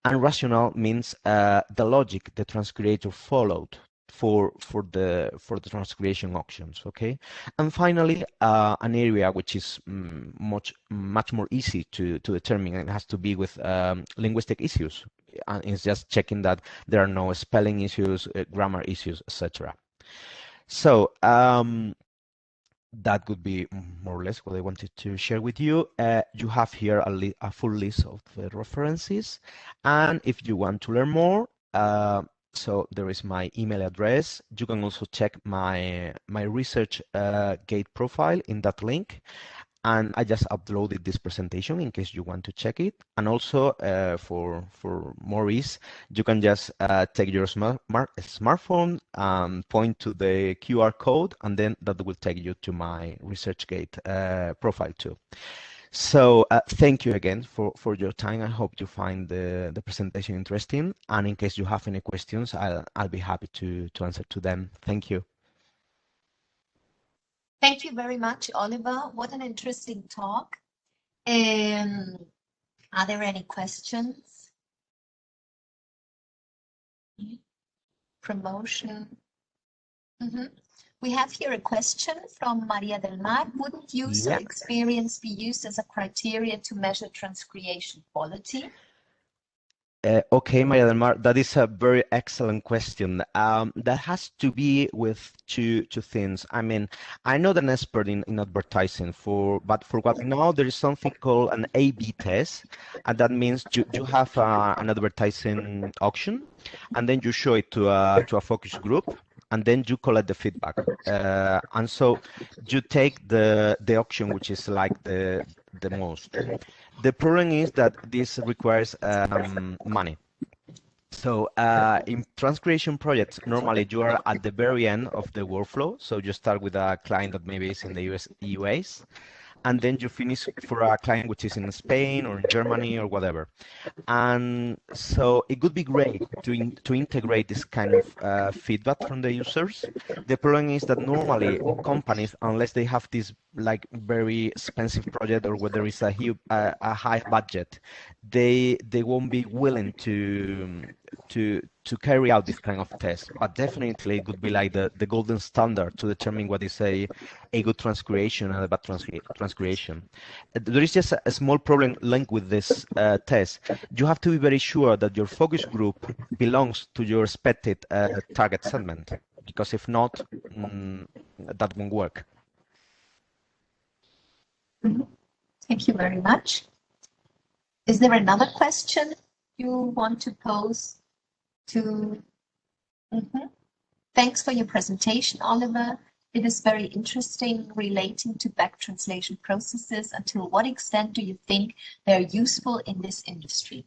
And rationale means the logic the transcreator followed for the transcreation options. Okay, and finally an area which is much more easy to determine, and it has to be with linguistic issues. And it's just checking that there are no spelling issues, grammar issues, etc. So that would be more or less what I wanted to share with you. You have here a full list of the references, and if you want to learn more, so there is my email address. You can also check my ResearchGate profile in that link. And I just uploaded this presentation in case you want to check it. And also for more ease, you can just take your smartphone, point to the QR code, and then that will take you to my ResearchGate profile too. So thank you again for your time. I hope you find the presentation interesting. And in case you have any questions, I'll be happy to answer to them. Thank you. Thank you very much, Oliver. What an interesting talk. Are there any questions? Promotion. We have here a question from Maria del Mar. Wouldn't user experience be used as a criteria to measure transcreation quality? Okay, Maria del Mar, that is a very excellent question. That has to be with two things. I mean, I'm not an expert in advertising, but for what I know, there is something called an A/B test, and that means you have an advertising auction, and then you show it to a focus group, and then you collect the feedback. And so you take the auction which is like the most. The problem is that this requires money. So in transcreation projects, normally you are at the very end of the workflow. So you start with a client that maybe is in the US, and then you finish for a client which is in Spain or in Germany or whatever. And so it would be great to integrate this kind of feedback from the users. The problem is that normally companies, unless they have this like very expensive project or where there is a high budget, they won't be willing to to carry out this kind of test, but definitely it would be like the golden standard to determine what is a good transcreation and a bad transcreation. There is just a small problem linked with this test. You have to be very sure that your focus group belongs to your expected target segment, because if not, that won't work. Thank you very much. Is there another question you want to pose to? Thanks for your presentation, Oliver. It is very interesting relating to back translation processes. Until what extent do you think they're useful in this industry?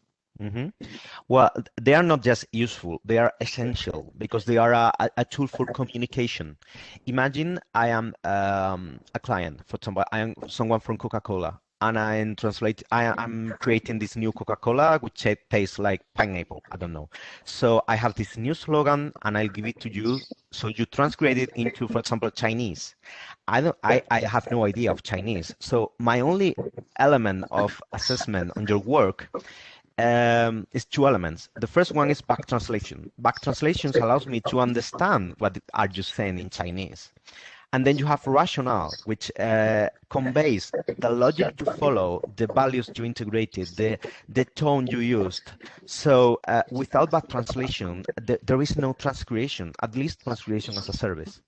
Well, they are not just useful, they are essential, because they are a tool for communication. Imagine I am a client, for example, I am someone from Coca-Cola, and I'm creating this new Coca-Cola, which tastes like pineapple, I don't know. So I have this new slogan, and I'll give it to you, so you transcreate it into, for example, Chinese. I have no idea of Chinese, so my only element of assessment on your work is two elements. The first one is back translation. Back translations allows me to understand what are you saying in Chinese. And then you have rationale, which conveys the logic you follow, the values you integrated, the tone you used. So without that translation, there is no transcreation, at least transcreation as a service.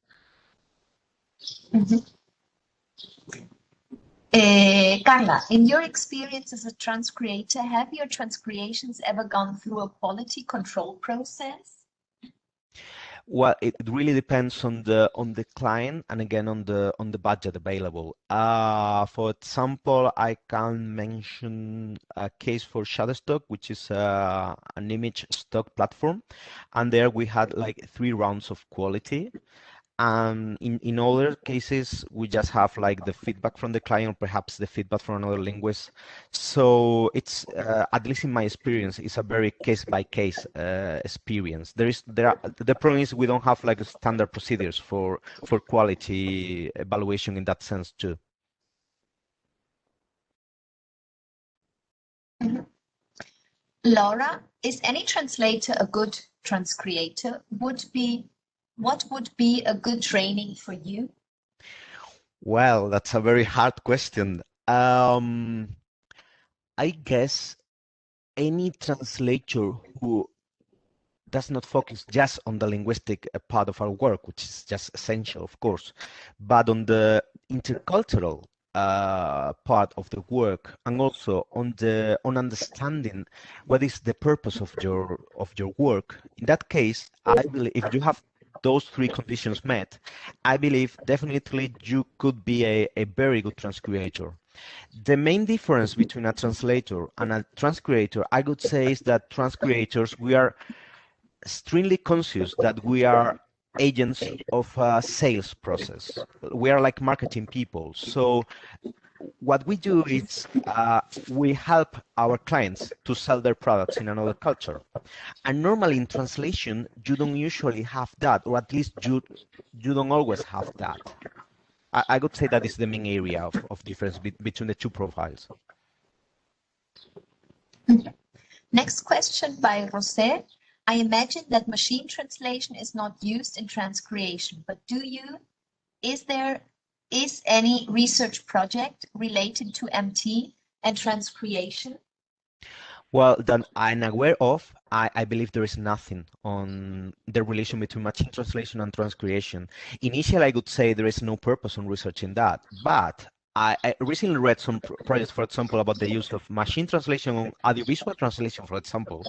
Carla, in your experience as a transcreator, have your transcreations ever gone through a quality control process? Well, it really depends on the client, and again on the budget available. For example, I can mention a case for Shutterstock, which is an image stock platform, and there we had like 3 rounds of quality. And in other cases, we just have like the feedback from the client, perhaps the feedback from another linguist. So it's, at least in my experience, it's a very case-by-case experience. The problem is we don't have like standard procedures for quality evaluation in that sense too. Laura, is any translator a good transcreator? What would be a good training for you? Well, that's a very hard question. I guess any translator who does not focus just on the linguistic part of our work, which is just essential, of course, but on the intercultural part of the work, and also on understanding what is the purpose of your work. In that case, I believe if you have those 3 conditions met, I believe definitely you could be a very good transcreator. The main difference between a translator and a transcreator, I would say, is that transcreators, we are extremely conscious that we are agents of a sales process. We are like marketing people. So what we do is we help our clients to sell their products in another culture. And normally in translation, you don't usually have that, or at least you don't always have that. I would say that is the main area of difference between the 2 profiles. Next question by José. I imagine that machine translation is not used in transcreation, but is any research project related to MT and transcreation? Well, that I'm aware of, I believe there is nothing on the relation between machine translation and transcreation. Initially, I would say there is no purpose on researching that, but I recently read some projects, for example, about the use of machine translation on audiovisual translation, for example,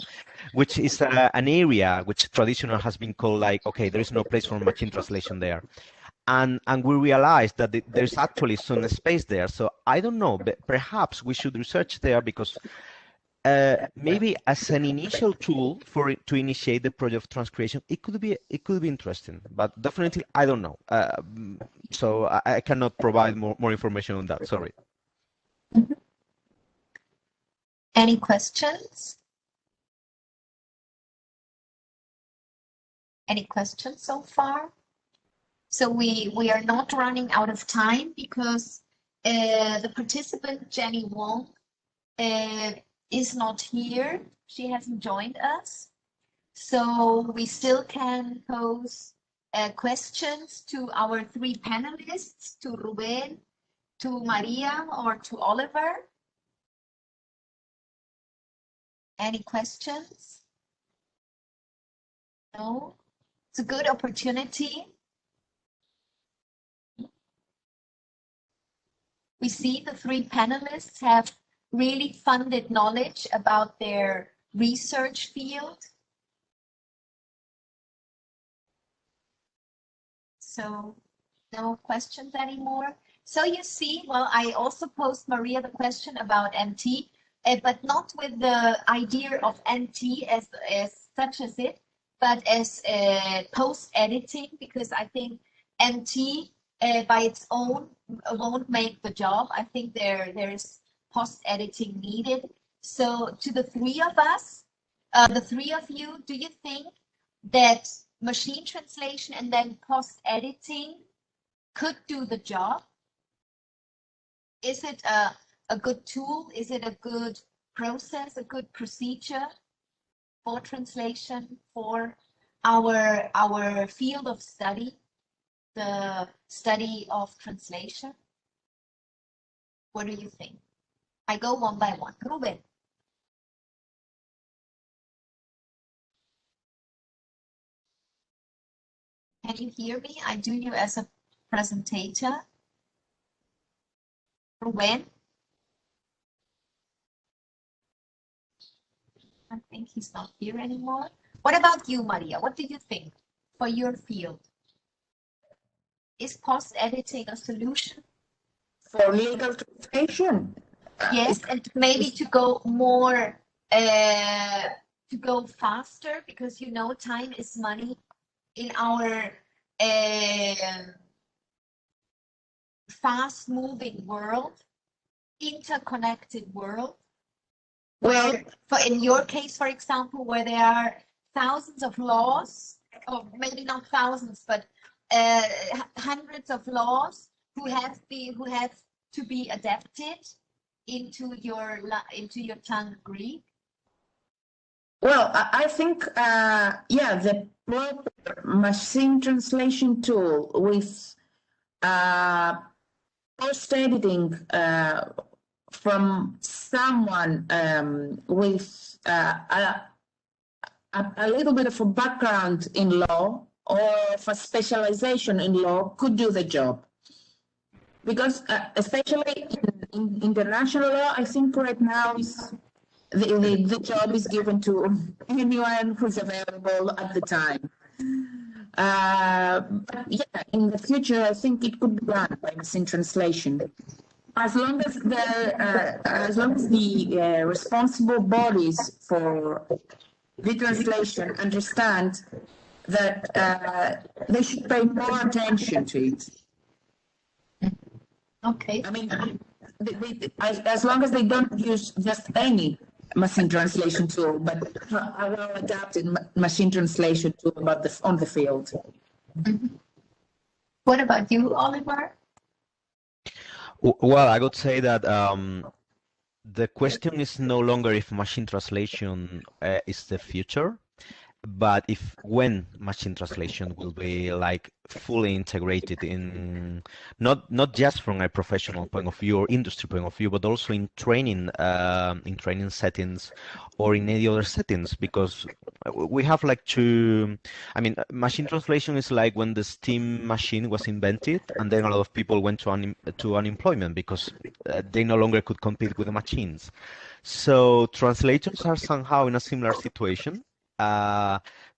which is an area which traditionally has been called like, okay, there is no place for machine translation there. And we realized that there's actually some space there. So I don't know, but perhaps we should research there, because maybe as an initial tool to initiate the project of transcreation, it could be interesting, but definitely I don't know. So I cannot provide more information on that. Sorry. Any questions? Any questions so far? So we are not running out of time, because the participant Jenny Wong is not here. She hasn't joined us. So we still can pose questions to our three panelists, to Rubén, to Maria, or to Oliver. Any questions? No? It's a good opportunity. We see the three panelists have really funded knowledge about their research field. So no questions anymore. So you see, well, I also posed Maria the question about MT, but not with the idea of MT as such as it, but as post-editing, because I think MT by its own won't make the job. I think there's post-editing needed. So to the three of us, the three of you, do you think that machine translation and then post-editing could do the job? Is it a good tool? Is it a good process, a good procedure for translation, for our field of study, the study of translation? What do you think? I go one by one. Rubén. Can you hear me? I do you as a presentator. Rubén? I think he's not here anymore. What about you, Maria? What do you think for your field? Is post-editing a solution? For legal translation? Yes, and maybe to go more, to go faster, because you know time is money in our fast-moving world, interconnected world. Well, for in your case, for example, where there are thousands of laws, or maybe not thousands, but hundreds of laws who have to be adapted into your tongue Greek. Well, I think, yeah, the proper machine translation tool with post-editing from someone with a little bit of a background in law or for specialization in law could do the job. Because especially in international law, I think right now is the job is given to anyone who's available at the time. But yeah, in the future, I think it could be done by machine translation. As long as the responsible bodies for the translation understand that they should pay more attention to it. Okay. I mean, as long as they don't use just any machine translation tool, but a well-adapted machine translation tool on the field. Mm-hmm. What about you, Oliver? Well, I would say that the question is no longer if machine translation is the future, but when machine translation will be like fully integrated in not just from a professional point of view or industry point of view, but also in training settings or in any other settings, because we have like machine translation is like when the steam machine was invented, and then a lot of people went to unemployment because they no longer could compete with the machines. So translators are somehow in a similar situation.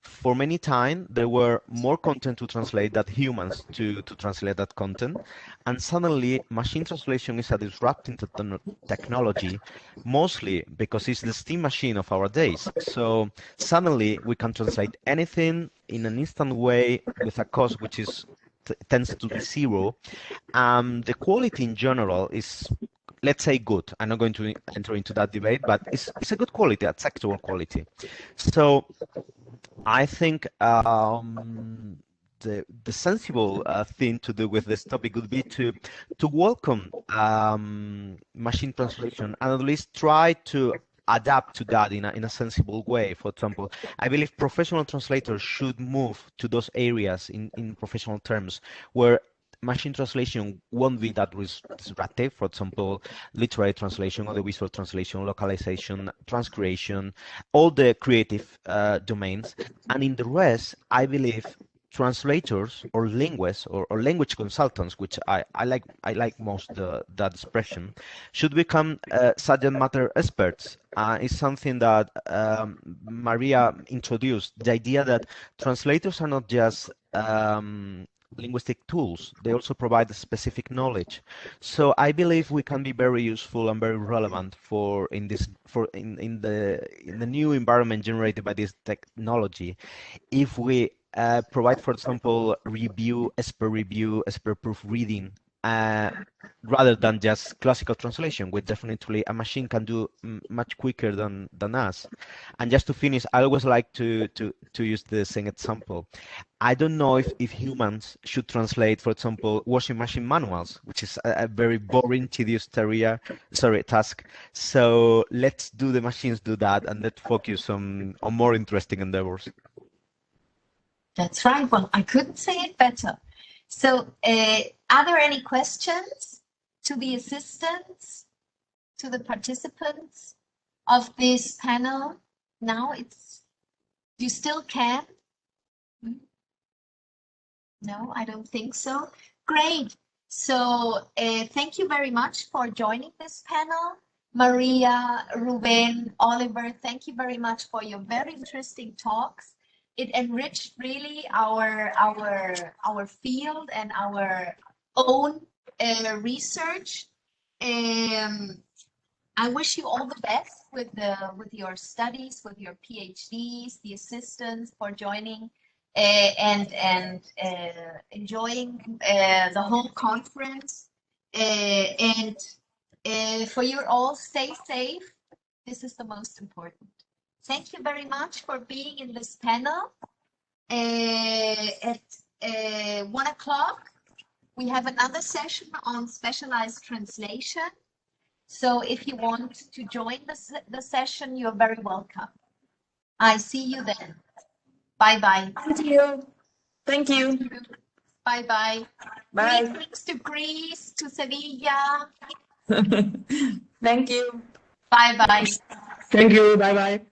For many time, there were more content to translate than humans to translate that content. And suddenly, machine translation is a disrupting technology, mostly because it's the steam machine of our days. So suddenly, we can translate anything in an instant way with a cost which tends to be zero. The quality in general is, let's say, good. I'm not going to enter into that debate, but it's a good quality, acceptable quality. So I think the sensible thing to do with this topic would be to welcome machine translation and at least try to adapt to that in a sensible way. For example, I believe professional translators should move to those areas in professional terms where machine translation won't be that disruptive. For example, literary translation, audiovisual translation, localization, transcreation, all the creative domains. And in the rest, I believe translators or linguists or language consultants, which I like most that expression, should become subject matter experts. It's something that Maria introduced, the idea that translators are not just linguistic tools, they also provide specific knowledge. So I believe we can be very useful and very relevant in the new environment generated by this technology if we provide, for example, expert proofreading, rather than just classical translation, which definitely a machine can do much quicker than us. And just to finish, I always like to use the same example. I don't know if humans should translate, for example, washing machine manuals, which is a very boring, tedious task. So let's do the machines do that, and let's focus on more interesting endeavors. That's right. Well, I couldn't say it better. So are there any questions to the assistants, to the participants of this panel? Now you still can? No, I don't think so. Great. So thank you very much for joining this panel. Maria, Rubén, Oliver, thank you very much for your very interesting talks. It enriched really our field and our own research. I wish you all the best with your studies, with your PhDs, the assistants for joining and enjoying the whole conference. And for you all, stay safe. This is the most important. Thank you very much for being in this panel. At 1 o'clock, we have another session on specialized translation. So if you want to join the session, you're very welcome. I see you then. Bye-bye. Thank you. Thank you. Bye-bye. Bye. Greetings to Greece, to Sevilla. Thank you. Bye-bye. Thank you. Bye-bye.